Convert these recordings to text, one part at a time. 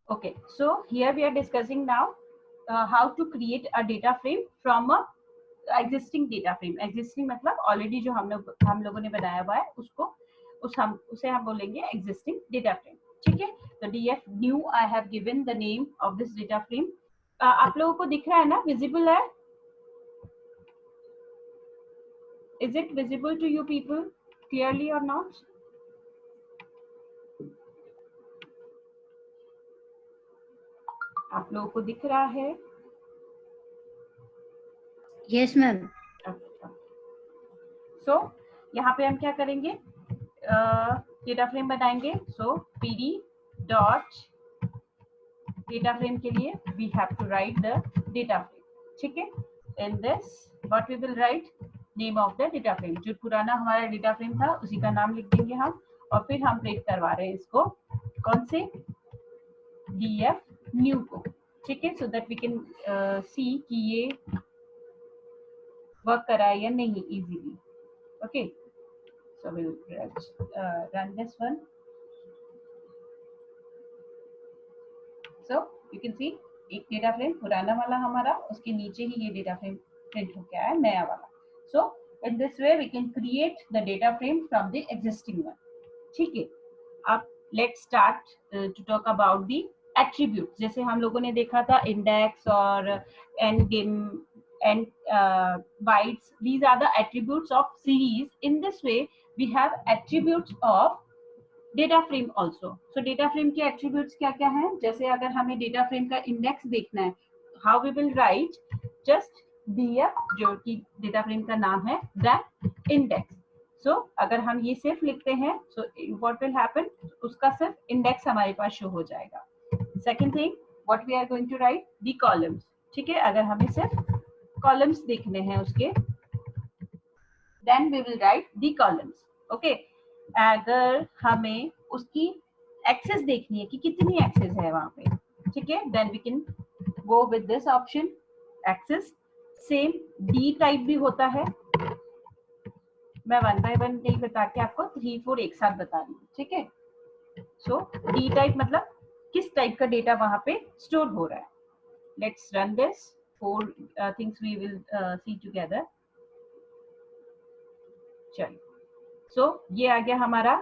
Okay, so here we are discussing now how to create a data frame from a existing data frame. Existing मतलब already जो हम लोगों ने बनाया हुआ है उसको उसे हम बोलेंगे existing data frame. ठीक है, तो df new I have given the name of this data frame. आप लोगों को दिख रहा है ना, visible है? Is it visible to you people clearly or not? आप लोगों को दिख रहा है? Yes ma'am. सो यहाँ पे हम क्या करेंगे, डेटा फ्रेम बनाएंगे. So pd dot data frame के लिए we have to write the data frame. ठीक है, in this what we will write, name of the data frame. जो पुराना हमारा डेटा फ्रेम था उसी का नाम लिख देंगे हम, और फिर हम प्रिंट करवा रहे हैं इसको कौन से, df न्यू को. ठीक है, so that we can see कि ये वर्क करा है या नहीं easily. Okay, so we'll run this one. So you can see एक डेटा फ्रेम पुराना वाला हमारा, उसके नीचे ही ये डेटा फ्रेम प्रिंट हो गया है नया वाला. So in this way we can create the data frame from the existing one. ठीक है, अब let's start to talk about the attributes. जैसे हम लोगों ने देखा था index और endgame and bytes, these are the attributes of series. In this way we have attributes of data frame also. So data frame के attributes क्या क्या हैं, जैसे अगर हमें data frame का index देखना है, how we will write just df जो कि data frame का नाम है that index. So अगर हम ये सिर्फ लिखते हैं, so what will happen, उसका सिर्फ index हमारे पास show हो जाएगा. Second thing, what we are going to write, the columns. ठीक है, अगर हमें सिर्फ columns देखने हैं उसके, then we will write the columns. Okay, अगर हमें उसकी एक्सेस देखनी है कि कितनी एक्सेस है वहां पे, ठीक है, then we can go with this option axes. Same d type भी होता है, मैं 1 by 1 नहीं बता के आपको 3 4 एक साथ बता रही हूँ. ठीक है, सो डी टाइप मतलब किस टाइप का डेटा वहां पे स्टोर हो रहा है. Let's run this, 4 things we will see together. चलिए, सो ये आ गया हमारा,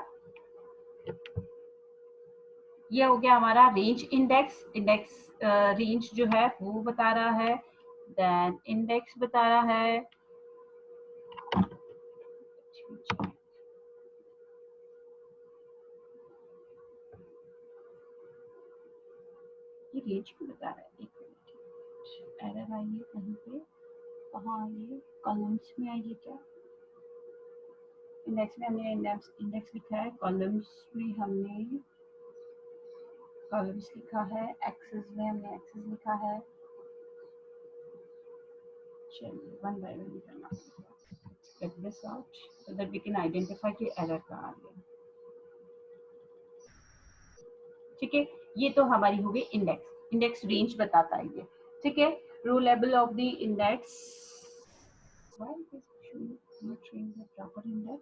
ये हो गया हमारा रेंज इंडेक्स. इंडेक्स रेंज जो है वो बता रहा है, देन इंडेक्स बता रहा है. ये रेंज क्यों बता रहा है, एक मिनट, एरर आई है कहीं पे, कहाँ आई है, कॉलम्स में आई है क्या. इंडेक्स में हमने इंडेक्स लिखा है, कॉलम्स में हमने कॉलम्स लिखा है, एक्सेस में हमने एक्सेस लिखा है. चलिए 1 by 1 करना, check this out so that we can identify कि एरर कहाँ आ गया. ठीक है, ये तो हमारी हो गई इंडेक्स. इंडेक्स रेंज बताता है ये. ठीक है, row level of the index, why is it not showing the proper index,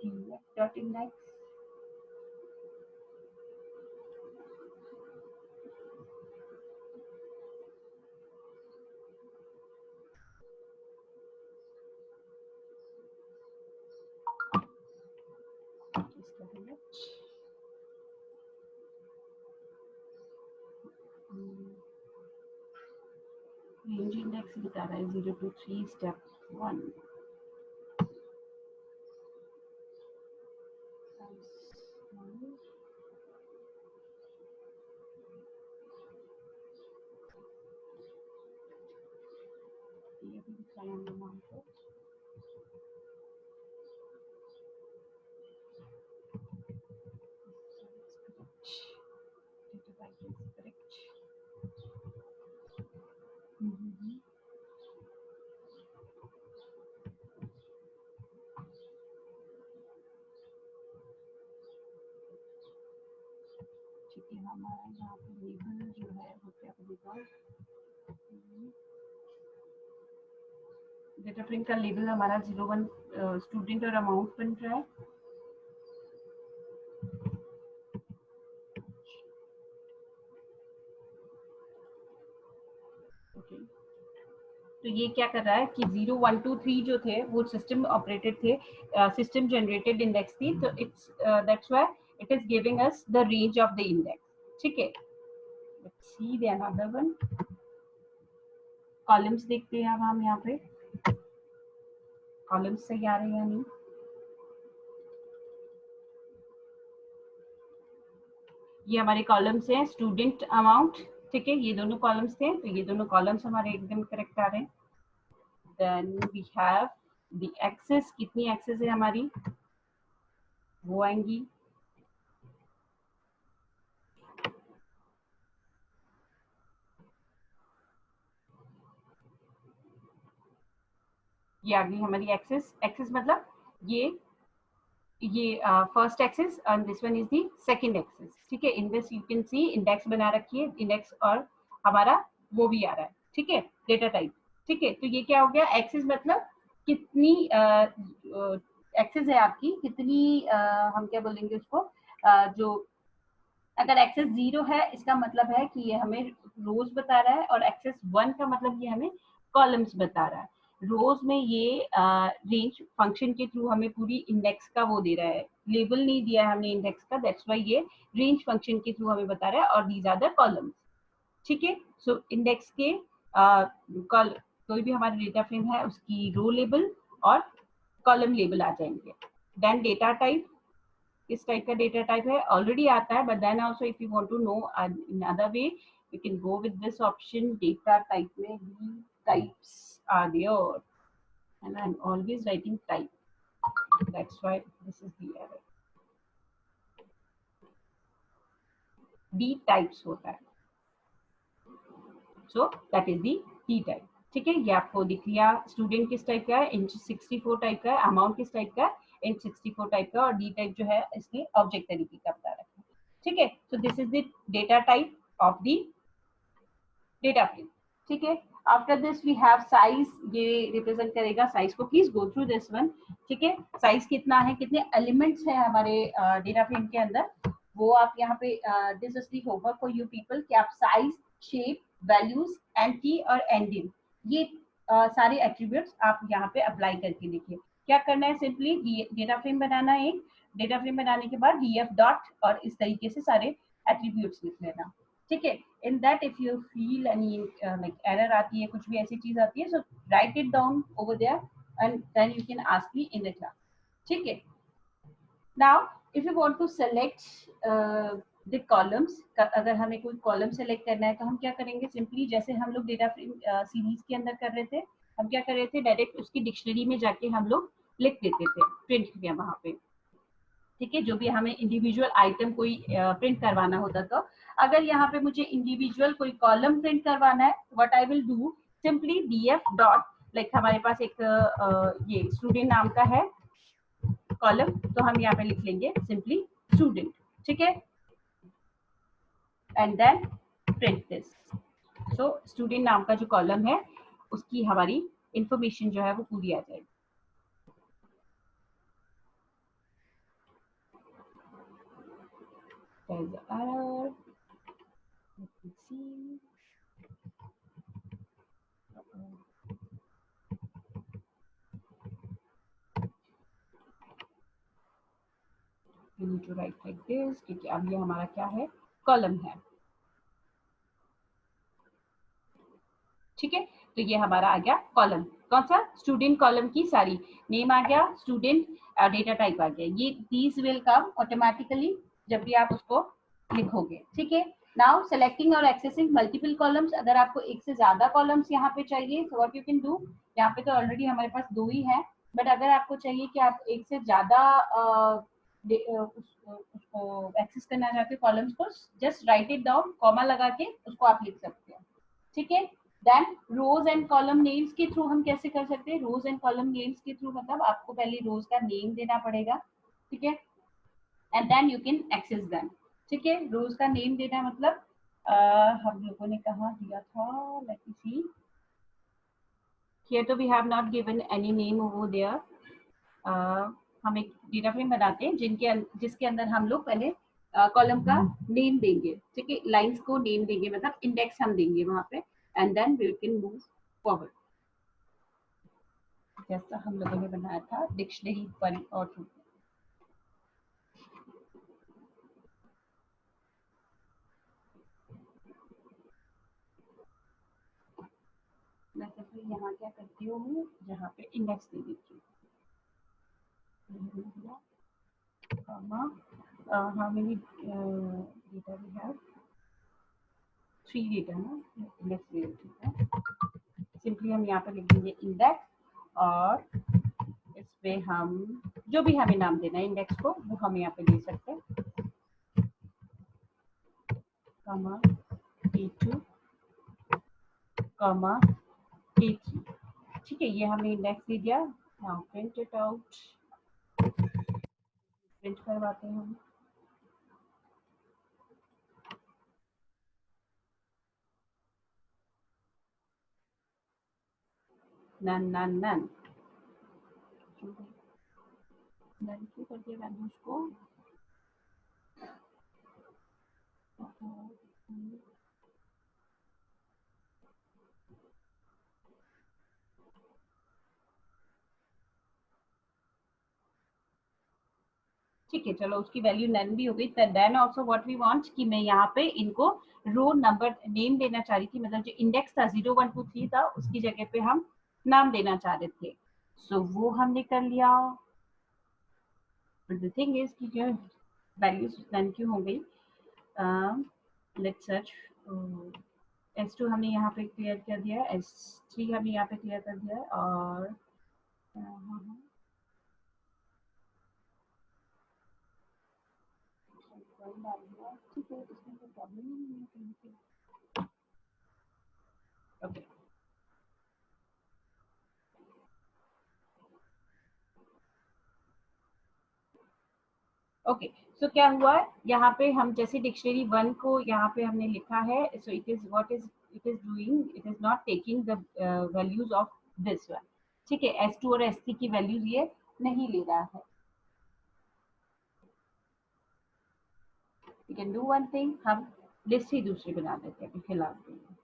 df.index. Range index बता रहा है 0 to 3 step 1. ये भी दिखाया हमने नाम को. ठीक है, हमारा यहाँ पे लेबल जो है वो क्या बनेगा, डेटा फ्रेम का लेबल हमारा 01 स्टूडेंट और अमाउंट बन रहा है. तो ये क्या कर रहा है कि 0 1 2 3 जो थे वो सिस्टम ऑपरेटेड थे, सिस्टम जनरेटेड इंडेक्स थी, तो it's that's why it is giving us the range of the index. ठीक है, let's see the another one. Columns देखते हैं अब हम यहाँ पे, कॉलम्स सही आ रहे हैं या नहीं। ये हमारे कॉलम्स हैं, स्टूडेंट अमाउंट। ठीक है, ये दोनों कॉलम्स थे, तो ये दोनों कॉलम्स हमारे एकदम करेक्ट आ रहे हैं। Then we have the axes, कितनी एक्सेस है हमारी वो आएंगी। ये आ गई हमारी एक्सेस। एक्सेस मतलब ये first axes and this one is the second axes. ठीक है, in this you can see index बना रखी है, इंडेक्स और हमारा वो भी आ रहा है। ठीक है, डेटा टाइप। ठीक है, तो ये क्या हो गया, एक्सेस मतलब कितनी एक्सेस है आपकी, कितनी हम क्या बोलेंगे उसको, जो अगर एक्सेस 0 है इसका मतलब है कि ये हमें रोज बता रहा है, और एक्सेस 1 का मतलब ये हमें कॉलम्स बता रहा है। रोज में ये रेंज फंक्शन के थ्रू हमें पूरी इंडेक्स का वो दे रहा है, लेबल नहीं दिया है हमने इंडेक्स का, दैट्स व्हाई ये रेंज फंक्शन के थ्रू हमें बता रहा है, और दीज आर द कॉलम्स। ठीक है, सो इंडेक्स के कोई भी हमारा डेटा फ्रेम है उसकी रो लेबल और कॉलम लेबल आ जाएंगे। देन डेटा टाइप, किस टाइप का डेटा टाइप है ऑलरेडी आता है, but then also if you want to know in other way you can go with this option, data type में भी types are there and I'm always writing type, that's why this is the error। d types होता है, so that is the d type। ठीक है, ये आपको दिख लिया स्टूडेंट किस टाइप का है, int 64 टाइप का है, अमाउंट किस टाइप का है, int 64 टाइप का, और d टाइप जो है इसके ऑब्जेक्ट तरीके का बता रखा है। ठीक है, so this is the data type of the data frame. ठीक है, after this we have size, ये रिप्रेजेंट करेगा साइज को, please go through this one. ठीक है, साइज कितना है, कितने एलिमेंट्स हैं हमारे डेटा फ्रेम के अंदर, वो आप यहाँ पे this is the homework for you people कि आप साइज, शेप, वैल्यूज, एंटी और एंडिंग, ये सारे एट्रीब्यूट्स आप यहाँ पे अप्लाई करके देखिए। क्या करना है, सिंपली डेटा फ्रेम बनाना है, एक डेटा फ्रेम बनाने के बाद df डॉट और इस तरीके से सारे एट्रीब्यूट्स लिख लेना। ठीक है, in that if you feel any like error आती है, कुछ भी ऐसी चीज आती है, so write it down over there and then you can ask me in the class। ठीक है, now if you want to select the columns, अगर हमें कोई कॉलम सेलेक्ट करना है तो हम क्या करेंगे, सिंपली जैसे हम लोग डेटा फ्रेम सीरीज के अंदर कर रहे थे, हम क्या कर रहे थे, डायरेक्ट उसकी डिक्शनरी में जाके हम लोग लिख देते थे, प्रिंट किया वहां पे। ठीक है, जो भी हमें इंडिविजुअल आइटम कोई प्रिंट करवाना होता, तो अगर यहाँ पे मुझे इंडिविजुअल कोई कॉलम प्रिंट करवाना है, what I will do, simply df dot, like हमारे पास एक ये स्टूडेंट नाम का है कॉलम, तो हम यहाँ पे लिख लेंगे सिंपली स्टूडेंट। ठीक है, and then print this. So student नाम का जो कॉलम है उसकी हमारी इंफॉर्मेशन जो है वो पूरी आ जाएगी। There's an error. Let me see. You need to write like this, क्योंकि अब ये हमारा क्या है, कॉलम है। ठीक है, तो ये हमारा आ गया कॉलम, कौन सा, स्टूडेंट कॉलम की सारी नेम आ गया, स्टूडेंट डेटा टाइप आ गया, ये दीज विल कम ऑटोमेटिकली जब भी आप उसको लिखोगे। ठीक है, नाउ सेलेक्टिंग और एक्सेसिंग मल्टीपल कॉलम्स, अगर आपको एक से ज्यादा कॉलम्स यहाँ पे चाहिए तो व्हाट यू कैन डू, यहाँ पे तो ऑलरेडी हमारे पास 2 ही है, बट अगर आपको चाहिए कि आप एक से ज्यादा उसको एक्सेस करना चाहते हो कॉलम्स को, just write it down, comma लगा के उसको आप लिख सकते हो। ठीक है, then rows and column names के थ्रू हम कैसे कर सकते हैं, रोज एंड कॉलम नेम्स के थ्रू मतलब आपको पहले रोज का नेम देना पड़ेगा। ठीक है, and then you can access them. ठीक है, रोज का नेम देना मतलब हम लोगों ने कहाँ दिया था, लेट मी सी, हियर तो we have not given any name over there. हम एक डेटा फ्रेम बनाते हैं जिसके अंदर हम लोग पहले कॉलम का नेम देंगे। ठीक है, लाइंस को नेम देंगे, मतलब इंडेक्स हम देंगे वहां पे, and then we can move forward. जैसा हम लोगों ने बनाया था डिक्शनरी 1 और 2। मैं सिर्फ यहाँ क्या करती हूँ, यहाँ पे इंडेक्स दे देती हूँ, how many data we have, 3 data ना, इंडेक्स दे देती हूँ। सिंपली हम यहाँ पे लिख देंगे इंडेक्स और इस पे हम जो भी हमें नाम देना है इंडेक्स को वो हम यहाँ पे दे सकते हैं, कॉमा A2 कॉमा A3। ठीक है, ये हमने इंडेक्स दे दिया। Now print it out, print करवाते हैं हम। नन नन नन नन क्यों कर दिया वैल्यूज को? ठीक है, चलो उसकी वैल्यू नन भी हो गई। Then also what we want कि मैं यहाँ पे इनको रो नंबर नेम देना चाह रही थी, मतलब जो इंडेक्स था 0 1 2 3 था उसकी जगह पे हम नाम देना चाह रहे थे। सो वो हमने कर लिया। बट द थिंग इज कि जो वैल्यूज नन क्यों हो गई? Let's search. S2 हमने यहाँ पे क्लियर कर दिया, S3 हमने यहाँ पे क्लियर कर दिया और ठीक है, इसमें कोई प्रॉब्लम नहीं है। ओके ओके, सो क्या हुआ यहाँ पे हम जैसे डिक्शनरी 1 को यहाँ पे हमने लिखा है, so it is what is it is doing, it is not taking the values of this one. ठीक है, S2 और S3 की वैल्यूज ये नहीं ले रहा है। We can do one thing, हम लिस्ट ही दूसरी बना देते हैं फिलहाल के लिए।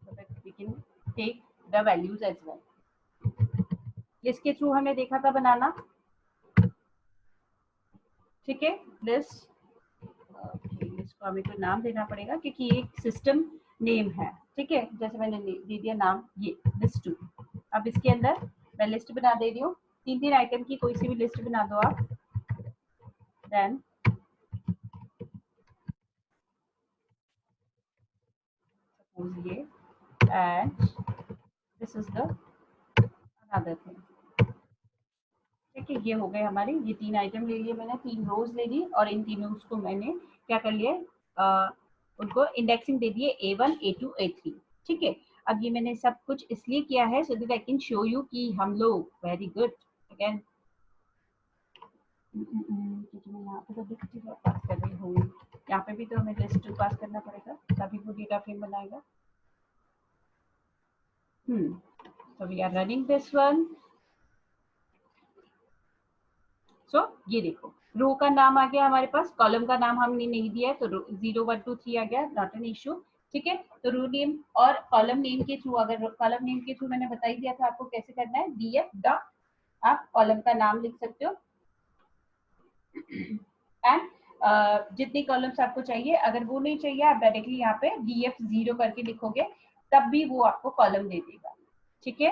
so that we can take the values as well. List के थ्रू हमने देखा था बनाना। ठीक है, लिस्ट लिस्ट को हमें कोई नाम देना पड़ेगा क्योंकि ये एक सिस्टम नेम है। ठीक है, जैसे मैंने दे दिया नाम ये लिस्ट 2। अब इसके अंदर मैं लिस्ट बना दे रही हूँ, 3 आइटम की कोई सी भी लिस्ट बना दो आप। देन सपोज ये and this is the another thing. ठीक है, ये हो गए हमारे, ये 3 आइटम ले लिए मैंने, 3 रोज ले ली और इन तीनों को मैंने क्या कर लिया, उनको इंडेक्सिंग दे दिए A1 A2 A3। ठीक है, अब ये मैंने सब कुछ इसलिए किया है so that I can show you कि हम लोग वेरी गुड अगेन। क्योंकि मैं यहाँ पे तो लिस्ट पास कर रही हूँ, यहाँ पे भी तो हमें लिस्ट पास करना पड़ेगा तभी वो डेटा फ्रेम बनाएगा। so we are running this one। सो ये देखो रो का नाम आ गया हमारे पास, कॉलम का नाम हमने नहीं दिया है तो 0 1 2 3 आ गया, नॉट एन इशू। ठीक है, तो रो नेम और कॉलम नेम के थ्रू, अगर कॉलम नेम के थ्रू मैंने बता ही दिया था आपको कैसे करना है, df डॉट आप कॉलम का नाम लिख सकते हो एंड जितनी कॉलम्स आपको चाहिए, अगर वो नहीं चाहिए आप डायरेक्टली यहाँ पे df 0 करके लिखोगे तब भी वो आपको कॉलम दे देगा। ठीक है,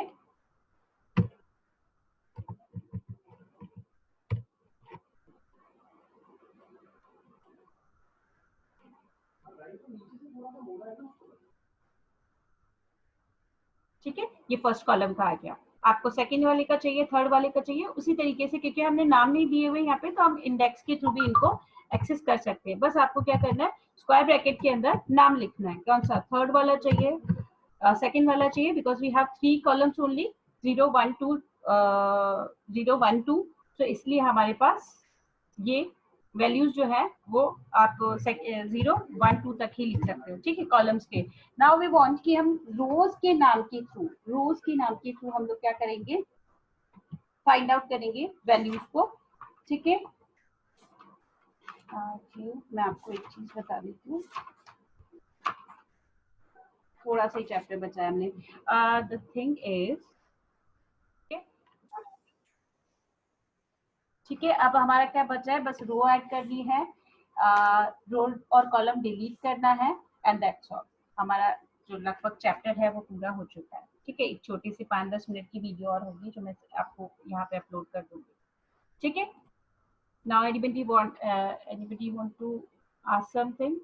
ठीक है, ये फर्स्ट कॉलम का आ गया। आपको सेकंड वाले का चाहिए, थर्ड वाले का चाहिए, उसी तरीके से क्योंकि हमने नाम नहीं दिए हुए यहाँ पे तो हम इंडेक्स के थ्रू भी इनको एक्सेस कर सकते हैं। बस आपको क्या करना है, स्क्वायर ब्रैकेट के अंदर नाम लिखना है, कौन सा थर्ड वाला चाहिए, सेकंड वाला चाहिए, because we have 3 columns only 0 1 2 0 1 2, तो इसलिए हमारे पास ये वैल्यूज जो है वो आप 0 1 2 तक ही लिख सकते हो। ठीक है, कॉलम्स के। नाउ वी वांट कि हम रोज के नाम के थ्रू हम लोग क्या करेंगे, फाइंड आउट करेंगे वैल्यूज को। ठीक है, मैं आपको एक चीज बता देती हूँ, थोड़ा सा ही चैप्टर बचा है हमने। द थिंग इज, ठीक है, अब हमारा क्या बचा है, बस रो ऐड करनी है, रो और कॉलम डिलीट करना है, एंड दैट्स ऑल। हमारा जो लगभग चैप्टर है वो पूरा हो चुका है। ठीक है, एक छोटी सी 5-10 मिनट की वीडियो और होगी जो मैं आपको यहाँ पे अपलोड कर दूंगी। ठीक है, now anybody want to ask something?